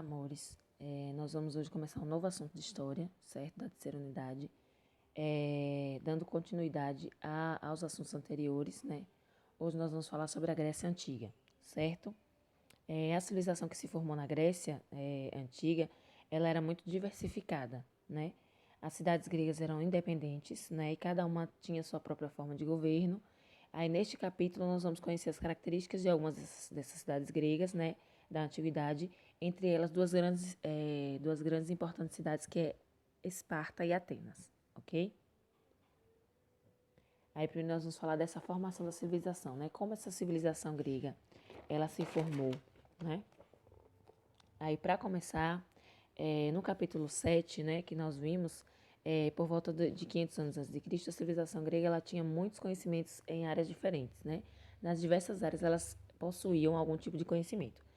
amores. Nós vamos hoje começar um novo assunto de história, certo? Da terceira unidade, dando continuidade aos assuntos anteriores, né? Hoje nós vamos falar sobre a Grécia Antiga, certo? A civilização que se formou na Grécia Antiga, ela era muito diversificada, né? As cidades gregas eram independentes, né? E cada uma tinha sua própria forma de governo. Aí, neste capítulo, nós vamos conhecer as características de algumas dessas cidades gregas, né? Da antiguidade, entre elas duas grandes e importantes cidades, que é Esparta e Atenas, ok? Aí, primeiro nós vamos falar dessa formação da civilização, né? Como essa civilização grega, ela se formou, né? Aí, para começar, no capítulo 7, né, que nós vimos, por volta de 500 anos antes de Cristo, a civilização grega ela tinha muitos conhecimentos em áreas diferentes, né? Nas diversas áreas elas possuíam algum tipo de conhecimento.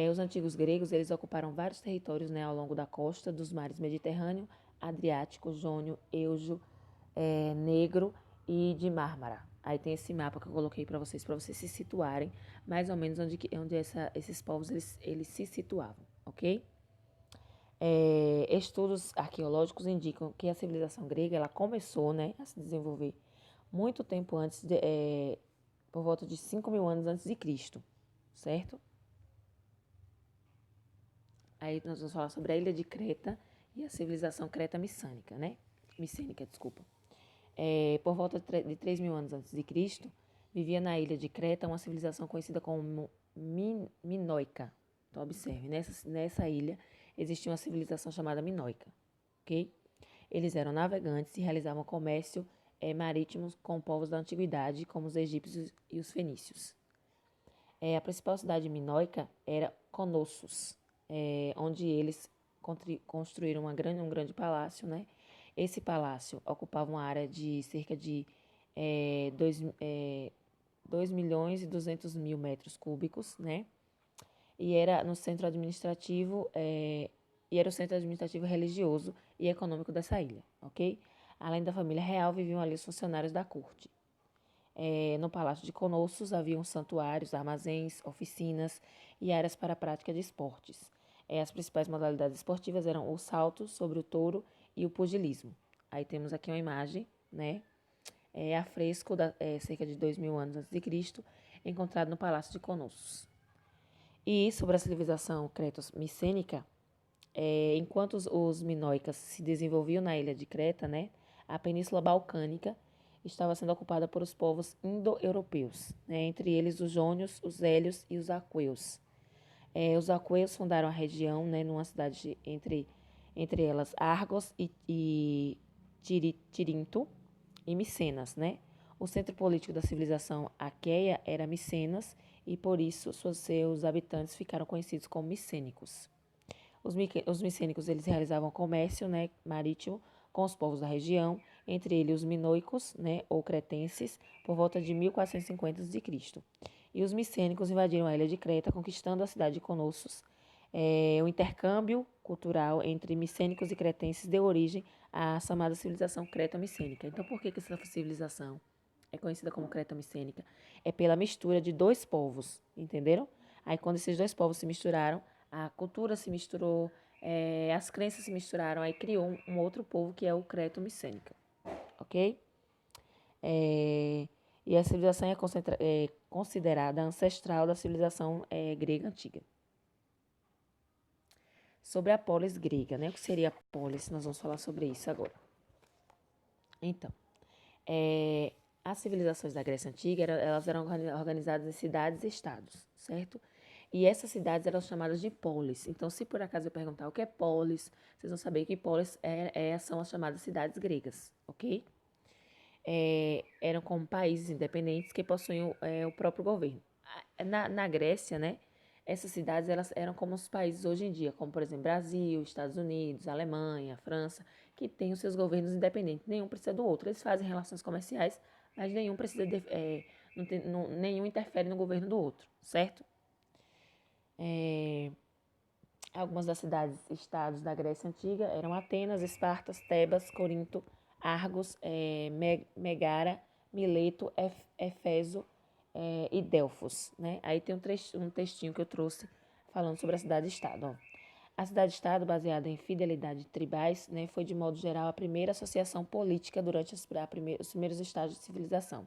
Os antigos gregos eles ocuparam vários territórios, né, ao longo da costa dos mares Mediterrâneo, Adriático, Jônio, Eugeo, Negro e de Mármara. Aí tem esse mapa que eu coloquei para vocês se situarem mais ou menos onde esses povos eles se situavam, ok? Estudos arqueológicos indicam que a civilização grega ela começou, né, a se desenvolver muito tempo antes, por volta de 5.000 anos antes de Cristo, certo? Aí nós vamos falar sobre a ilha de Creta e a civilização creta-micênica, né? Micênica, desculpa. Por volta de 3.000 anos antes de Cristo, vivia na ilha de Creta uma civilização conhecida como Minoica. Então, observe, nessa ilha existia uma civilização chamada Minoica, ok? Eles eram navegantes e realizavam comércio marítimo com povos da antiguidade, como os egípcios e os fenícios. A principal cidade minoica era Conossos, onde eles construíram um grande palácio, né? Esse palácio ocupava uma área de cerca de 2.200.000 metros cúbicos, né? E era no centro administrativo, e era o centro administrativo religioso e econômico dessa ilha, ok? Além da família real, viviam ali os funcionários da corte. No Palácio de Conossos haviam santuários, armazéns, oficinas e áreas para a prática de esportes. As principais modalidades esportivas eram o salto sobre o touro e o pugilismo. Aí temos aqui uma imagem, né? A fresco, cerca de 2.000 anos antes de Cristo, encontrado no Palácio de Conossos. E sobre a civilização creto-micênica, enquanto os minoicas se desenvolviam na ilha de Creta, né? A Península Balcânica estava sendo ocupada por os povos indo-europeus, né? Entre eles os jônios, os hélios e os aqueus. Os aqueus fundaram a região, né, numa cidade entre elas Argos e Tirinto e Micenas, né? O centro político da civilização aqueia era Micenas e por isso seus habitantes ficaram conhecidos como micênicos. Os micênicos eles realizavam comércio, né, marítimo com os povos da região, entre eles os minoicos, né, ou cretenses, por volta de 1450 a.C. E os micênicos invadiram a ilha de Creta, conquistando a cidade de Conossos. O intercâmbio cultural entre micênicos e cretenses deu origem à chamada civilização creto-micênica. Então, por que essa civilização é conhecida como creto-micênica? É pela mistura de dois povos, entenderam? Aí, quando esses dois povos se misturaram, a cultura se misturou, as crenças se misturaram, aí criou um outro povo que é o creto-micênica, ok? E a civilização é considerada ancestral da civilização grega antiga. Sobre a polis grega, né? O que seria a polis? Nós vamos falar sobre isso agora. Então, as civilizações da Grécia Antiga, elas eram organizadas em cidades e estados, certo? E essas cidades eram chamadas de polis. Então, se por acaso eu perguntar o que é polis, vocês vão saber que polis são as chamadas cidades gregas, ok? Eram como países independentes que possuíam o próprio governo. Na Grécia, né, essas cidades elas eram como os países hoje em dia, como por exemplo Brasil, Estados Unidos, Alemanha, França, que têm os seus governos independentes. Nenhum precisa do outro. Eles fazem relações comerciais, mas nenhum precisa nenhum interfere no governo do outro, certo? Algumas das cidades-estados da Grécia Antiga eram Atenas, Esparta, Tebas, Corinto, Argos, Megara, Mileto, Éfeso e Delfos, né? Aí tem um textinho que eu trouxe falando sobre a cidade-estado. A cidade-estado, baseada em fidelidade tribais, né, foi, de modo geral, a primeira associação política durante os primeiros estágios de civilização.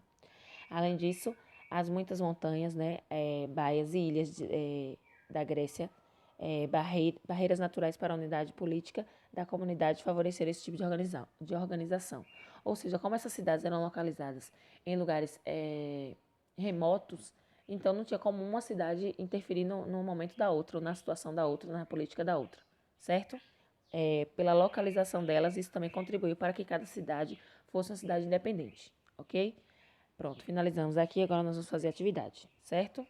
Além disso, as muitas montanhas, né, baias e ilhas da Grécia, barreiras naturais para a unidade política da comunidade favoreceram esse tipo de organização. Ou seja, como essas cidades eram localizadas em lugares remotos, então não tinha como uma cidade interferir no momento da outra, ou na situação da outra, na política da outra, certo? Pela localização delas, isso também contribuiu para que cada cidade fosse uma cidade independente, ok? Pronto, finalizamos aqui, agora nós vamos fazer a atividade, certo?